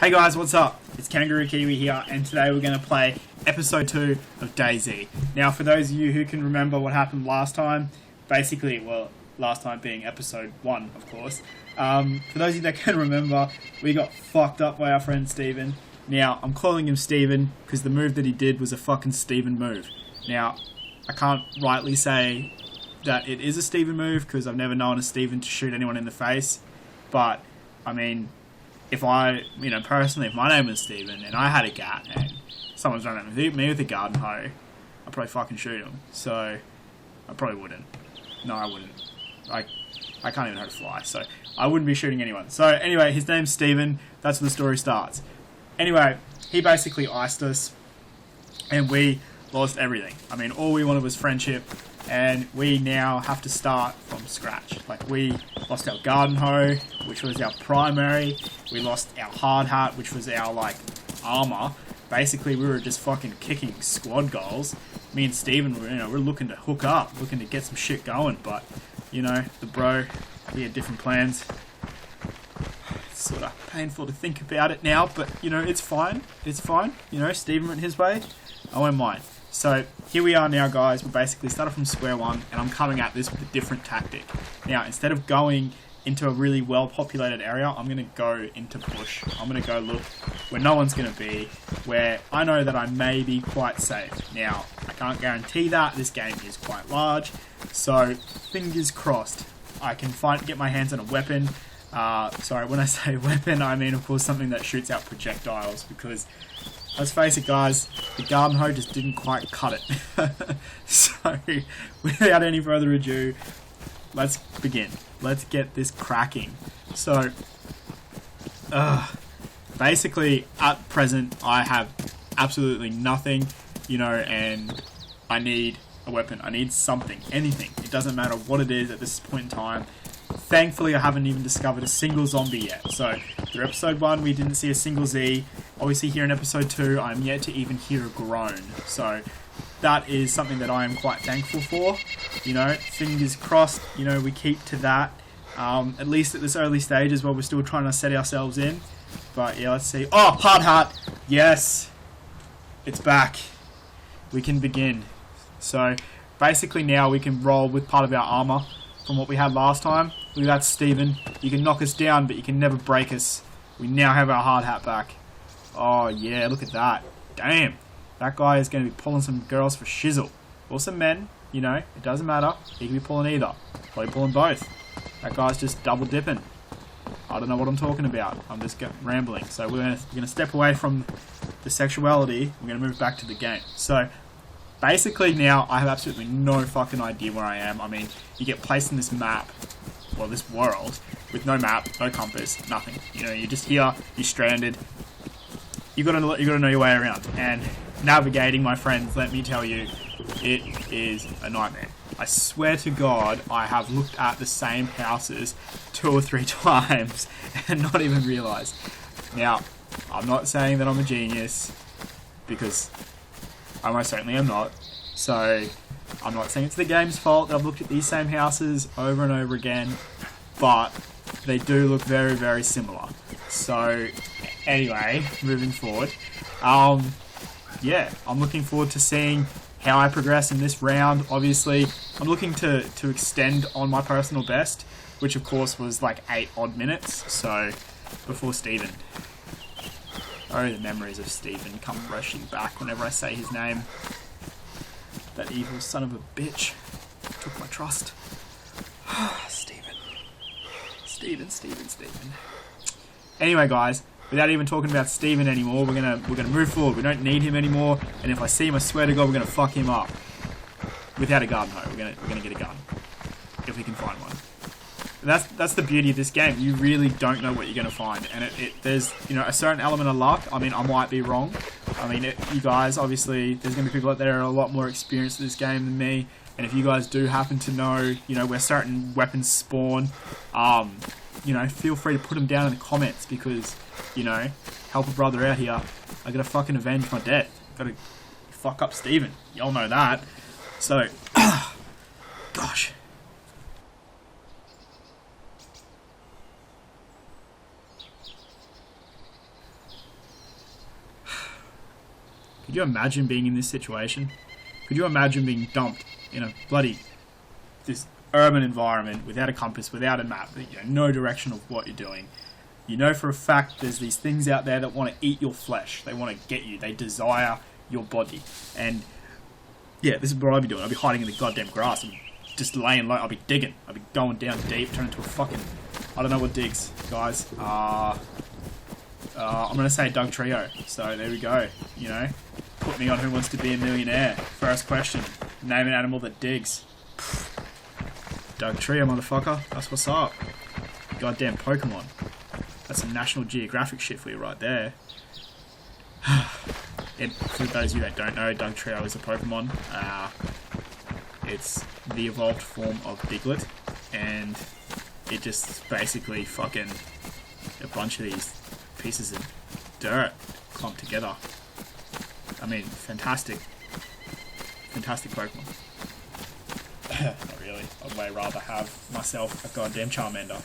Hey guys, what's up? It's kangarookiwi here, and today we're going to play episode 2 of DayZ. Now, for those of you who can remember what happened last time, basically, well, last time being episode 1, of course. For those of you that can remember, we got fucked up by our friend Steven. Now, I'm calling him Steven because the move that he did was a fucking Steven move. Now, I can't rightly say that it is a Steven move because I've never known a Steven to shoot anyone in the face. But, I mean, if personally, if my name was Steven and I had a gat and someone's running at me with a garden hoe, I'd probably fucking shoot him. So, I probably wouldn't. No, I wouldn't. I can't even know how to fly, so I wouldn't be shooting anyone. So, anyway, his name's Steven. That's where the story starts. Anyway, he basically iced us, and we lost everything. I mean, all we wanted was friendship, and we now have to start from scratch. Like, we lost our garden hoe, which was our primary. We lost our hard hat, which was our, armor. Basically, we were just fucking kicking squad goals. Me and Steven we're looking to hook up, looking to get some shit going, but, the bro, he had different plans. It's sort of painful to think about it now, but, it's fine. It's fine. Steven went his way, I went mine. So, here we are now, guys. We basically started from square one, and I'm coming at this with a different tactic. Now, instead of going into a really well-populated area, I'm going to go into bush. I'm going to go look where no one's going to be, where I know that I may be quite safe. Now, I can't guarantee that. This game is quite large, so fingers crossed I can get my hands on a weapon. Sorry, when I say weapon, I mean, of course, something that shoots out projectiles, because let's face it, guys, the garden hoe just didn't quite cut it. So, without any further ado, let's begin. Let's get this cracking. So, basically, at present, I have absolutely nothing, and I need a weapon. I need something, anything. It doesn't matter what it is at this point in time. Thankfully, I haven't even discovered a single zombie yet. So, through episode 1, we didn't see a single Z. Obviously, here in episode 2, I'm yet to even hear a groan. So, that is something that I am quite thankful for. Fingers crossed, we keep to that. At least at this early stages while we're still trying to set ourselves in. But, yeah, let's see. Oh, hard hat! Yes! It's back. We can begin. So, basically now we can roll with part of our armor from what we had last time. Look at that, Steven. You can knock us down, but you can never break us. We now have our hard hat back. Oh, yeah, look at that. Damn. That guy is going to be pulling some girls for shizzle. Or some men, it doesn't matter. He can be pulling either. Probably pulling both. That guy's just double dipping. I don't know what I'm talking about. I'm just rambling. So we're going to step away from the sexuality. We're going to move back to the game. So, basically now, I have absolutely no fucking idea where I am. I mean, you get placed in this map, well, this world, with no map, no compass, nothing. You're just here, you're stranded. You gotta know your way around. And navigating, my friends, let me tell you, it is a nightmare. I swear to God, I have looked at the same houses 2 or 3 times and not even realised. Now, I'm not saying that I'm a genius, because I most certainly am not. So, I'm not saying it's the game's fault that I've looked at these same houses over and over again, but they do look very, very similar. So, anyway, moving forward. Yeah, I'm looking forward to seeing how I progress in this round. Obviously, I'm looking to extend on my personal best, which of course was 8 odd minutes, so before Steven. Oh, the memories of Steven come rushing back whenever I say his name. That evil son of a bitch took my trust. Steven. Anyway, guys, without even talking about Steven anymore, we're gonna move forward. We don't need him anymore, and if I see him, I swear to God, we're gonna fuck him up. Without a garden hoe, we're gonna get a gun if we can find one. That's the beauty of this game. You really don't know what you're going to find, and there's a certain element of luck. I mean, I might be wrong. I mean, you guys, obviously, there's going to be people out there who are a lot more experienced in this game than me, and if you guys do happen to know, where certain weapons spawn, feel free to put them down in the comments, because, help a brother out here. I gotta fucking avenge my death. Gotta fuck up Steven. Y'all know that. So, gosh. Could you imagine being in this situation? Could you imagine being dumped in a bloody, this urban environment without a compass, without a map, no direction of what you're doing? You know for a fact there's these things out there that want to eat your flesh. They want to get you. They desire your body. And yeah, this is what I'd be doing. I'd be hiding in the goddamn grass. I'd be just laying low. I'd be digging. I'd be going down deep, turning into a fucking... I don't know what digs, guys. I'm going to say Doug Trio. So there we go. You know, put me on Who Wants to Be a Millionaire. First question. Name an animal that digs. Doug Trio, motherfucker. That's what's up. Goddamn Pokemon. That's some National Geographic shit for you right there. For those of you that don't know, Doug Trio is a Pokemon. It's the evolved form of Diglett, and it just basically fucking a bunch of these pieces of dirt clumped together. I mean, fantastic Pokemon. Not really. I'd way rather have myself a goddamn Charmander.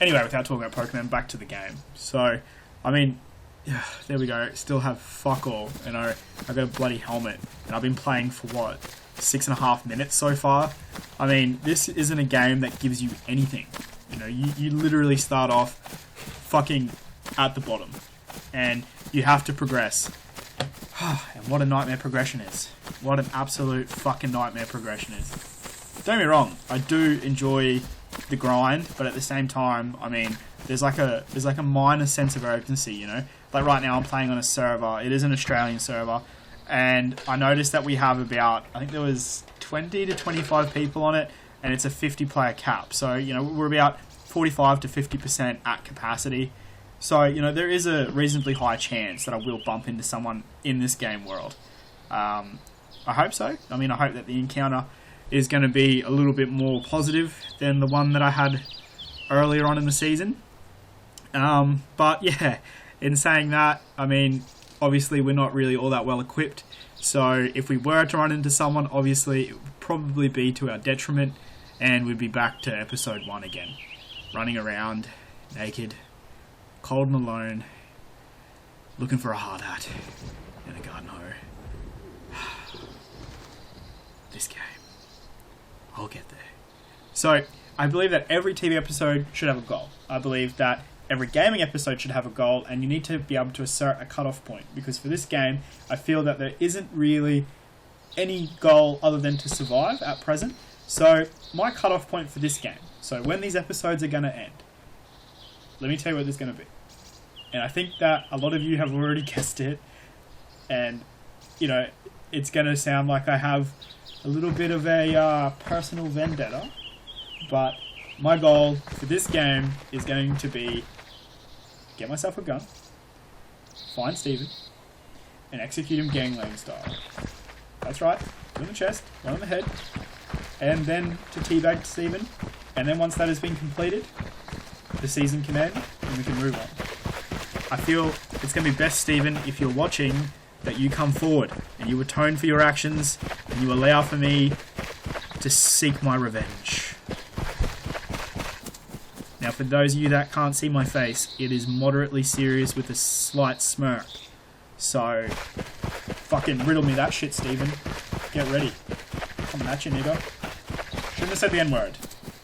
Anyway, without talking about Pokemon, back to the game. So, I mean, yeah, there we go. Still have fuck all. You know, I got a bloody helmet, and I've been playing for what, 6.5 minutes so far. I mean, this isn't a game that gives you anything. You know, you literally start off fucking at the bottom, and you have to progress. And what a nightmare progression is. What an absolute fucking nightmare progression is. Don't get me wrong, I do enjoy the grind, but at the same time, I mean, there's like a minor sense of urgency, you know? Like right now I'm playing on a server, it is an Australian server, and I noticed that we have about, I think there was 20 to 25 people on it, and it's a 50 player cap, so, you know, we're about 45 to 50% at capacity. So, you know, there is a reasonably high chance that I will bump into someone in this game world. I hope so. I mean, I hope that the encounter is going to be a little bit more positive than the one that I had earlier on in the season. But yeah, in saying that, I mean, obviously we're not really all that well equipped. So if we were to run into someone, obviously it would probably be to our detriment, and we'd be back to episode 1 again. Running around, naked, cold and alone, looking for a hard hat in a garden hose. This game, I'll get there. So, I believe that every TV episode should have a goal. I believe that every gaming episode should have a goal, and you need to be able to assert a cutoff point. Because for this game, I feel that there isn't really any goal other than to survive at present. So, my cutoff point for this game, so when these episodes are going to end, let me tell you what this is going to be. And I think that a lot of you have already guessed it. And, you know, it's going to sound like I have a little bit of a personal vendetta. But my goal for this game is going to be get myself a gun, find Steven, and execute him gangland style. That's right. Two in the chest, one on the head, and then to teabag Steven. And then once that has been completed, the season can end and we can move on. I feel it's going to be best, Steven, if you're watching, that you come forward and you atone for your actions and you allow for me to seek my revenge. Now, for those of you that can't see my face, it is moderately serious with a slight smirk. So, fucking riddle me that shit, Steven. Get ready. Coming at you, nigga. Shouldn't have said the N-word.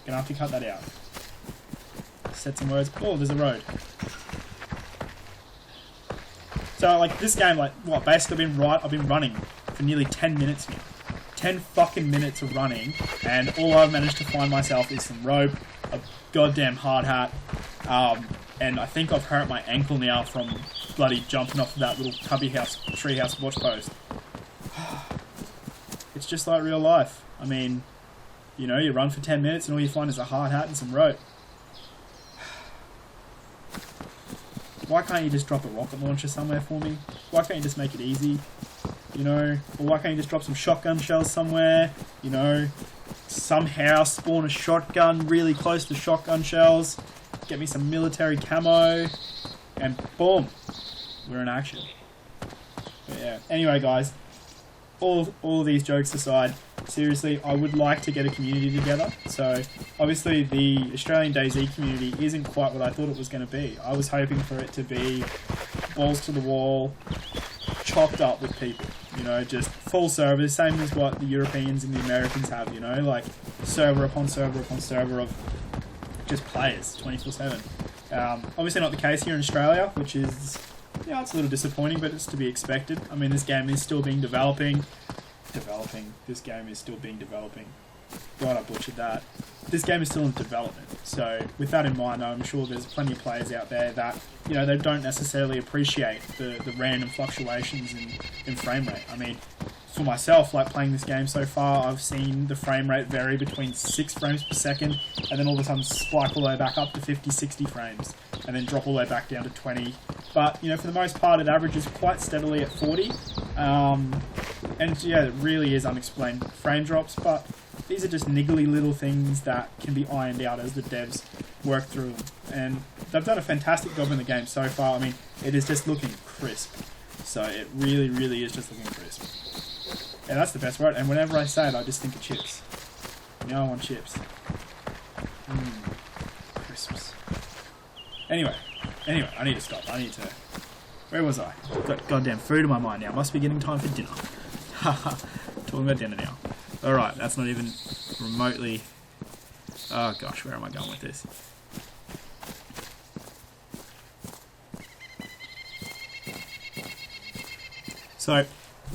Gonna have to cut that out. Said some words. Oh, there's a road. So, like, this game, like, what, basically I've been running for nearly 10 minutes now. 10 fucking minutes of running, and all I've managed to find myself is some rope, a goddamn hard hat, and I think I've hurt my ankle now from bloody jumping off of that little treehouse watch post. It's just like real life. I mean, you know, you run for 10 minutes and all you find is a hard hat and some rope. Why can't you just drop a rocket launcher somewhere for me? Why can't you just make it easy? You know? Or why can't you just drop some shotgun shells somewhere? You know? Somehow spawn a shotgun really close to shotgun shells. Get me some military camo. And boom! We're in action. But yeah. Anyway, guys. All these jokes aside, seriously, I would like to get a community together. So, obviously, the Australian DayZ community isn't quite what I thought it was going to be. I was hoping for it to be balls to the wall, chocked up with people, you know, just full servers, same as what the Europeans and the Americans have, you know, like server upon server upon server of just players 24/7. Obviously not the case here in Australia, which is, yeah, it's a little disappointing, but it's to be expected. I mean, this game is still being developing. This game is still being developing. God, I butchered that. This game is still in development. So with that in mind, I'm sure there's plenty of players out there that, you know, they don't necessarily appreciate the random fluctuations in frame rate. I mean, for myself, like playing this game so far, I've seen the frame rate vary between 6 frames per second and then all of a sudden spike all the way back up to 50, 60 frames and then drop all the way back down to 20. But, you know, for the most part, it averages quite steadily at 40. And yeah, it really is unexplained frame drops, but these are just niggly little things that can be ironed out as the devs work through them. And they've done a fantastic job in the game so far. I mean, it is just looking crisp. So it really, really is just looking crisp. Yeah, that's the best word. And whenever I say it, I just think of chips. You know, I want chips. Crisps. Anyway, I need to stop. Where was I? Got goddamn food in my mind now. Must be getting time for dinner. Haha. Talking about dinner now. Alright, that's not even remotely... Oh gosh, where am I going with this? So,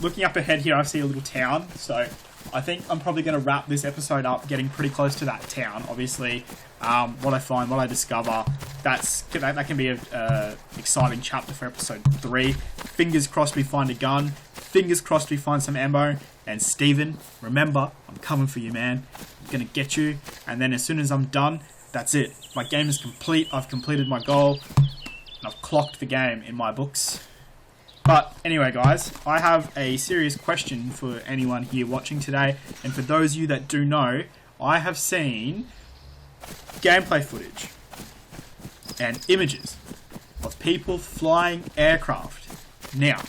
looking up ahead here, I see a little town. So, I think I'm probably going to wrap this episode up getting pretty close to that town. Obviously, what I find, what I discover, that can be a exciting chapter for episode 3. Fingers crossed we find a gun. Fingers crossed we find some ammo. And Steven, remember, I'm coming for you, man. I'm going to get you. And then as soon as I'm done, that's it. My game is complete. I've completed my goal. And I've clocked the game in my books. But anyway, guys, I have a serious question for anyone here watching today. And for those of you that do know, I have seen gameplay footage and images of people flying aircraft. Now,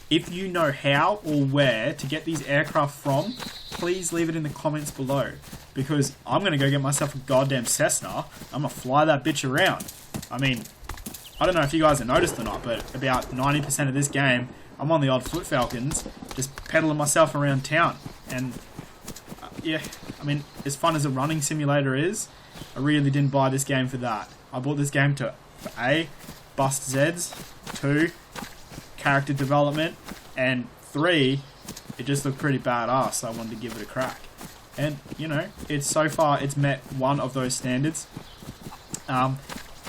if you know how or where to get these aircraft from, please leave it in the comments below. Because I'm going to go get myself a goddamn Cessna. I'm going to fly that bitch around. I mean, I don't know if you guys have noticed or not, but about 90% of this game, I'm on the old Foot Falcons, just pedaling myself around town. And, yeah, I mean, as fun as a running simulator is, I really didn't buy this game for that. I bought this game for A, bust Zeds, 2, character development, and 3, it just looked pretty badass, so I wanted to give it a crack. And, you know, so far it's met one of those standards.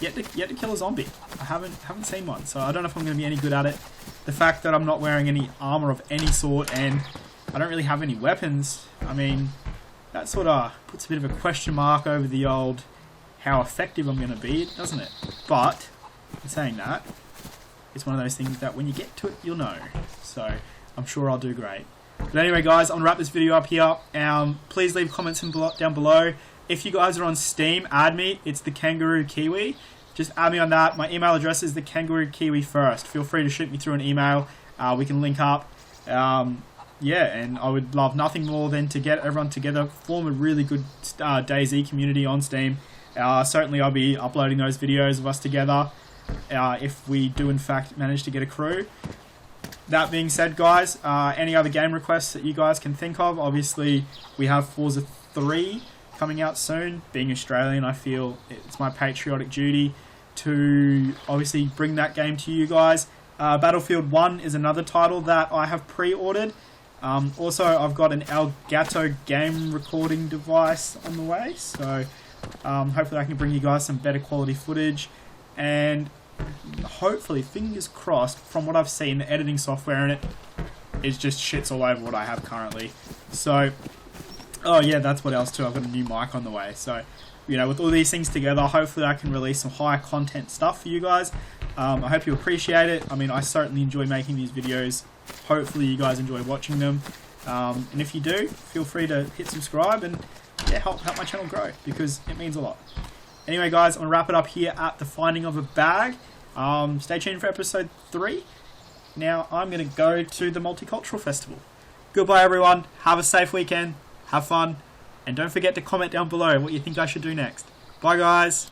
Yet to kill a zombie. I haven't seen one, so I don't know if I'm going to be any good at it. The fact that I'm not wearing any armor of any sort and I don't really have any weapons, I mean, that sort of puts a bit of a question mark over the old how effective I'm going to be, doesn't it? But, in saying that, it's one of those things that when you get to it, you'll know. So, I'm sure I'll do great. But anyway, guys, I'm going to wrap this video up here. Please leave comments down below. If you guys are on Steam, add me. It's the kangarookiwi. Just add me on that. My email address is the kangarookiwi first. Feel free to shoot me through an email. We can link up. Yeah, and I would love nothing more than to get everyone together, form a really good DayZ community on Steam. Certainly I'll be uploading those videos of us together if we do in fact manage to get a crew. That being said, guys, any other game requests that you guys can think of? Obviously, we have Forza 3 coming out soon. Being Australian, I feel it's my patriotic duty to obviously bring that game to you guys. Battlefield 1 is another title that I have pre-ordered. Also, I've got an Elgato game recording device on the way, so hopefully I can bring you guys some better quality footage, and hopefully, fingers crossed, from what I've seen, the editing software in it is just shits all over what I have currently. So, oh yeah, that's what else too, I've got a new mic on the way, so, you know, with all these things together, hopefully I can release some higher content stuff for you guys. I hope you appreciate it. I mean, I certainly enjoy making these videos. Hopefully you guys enjoy watching them. And if you do, feel free to hit subscribe and yeah, help my channel grow, because it means a lot. Anyway, guys, I'm going to wrap it up here at the finding of a bag. Stay tuned for episode 3. Now, I'm going to go to the Multicultural Festival. Goodbye, everyone. Have a safe weekend. Have fun. And don't forget to comment down below what you think I should do next. Bye, guys.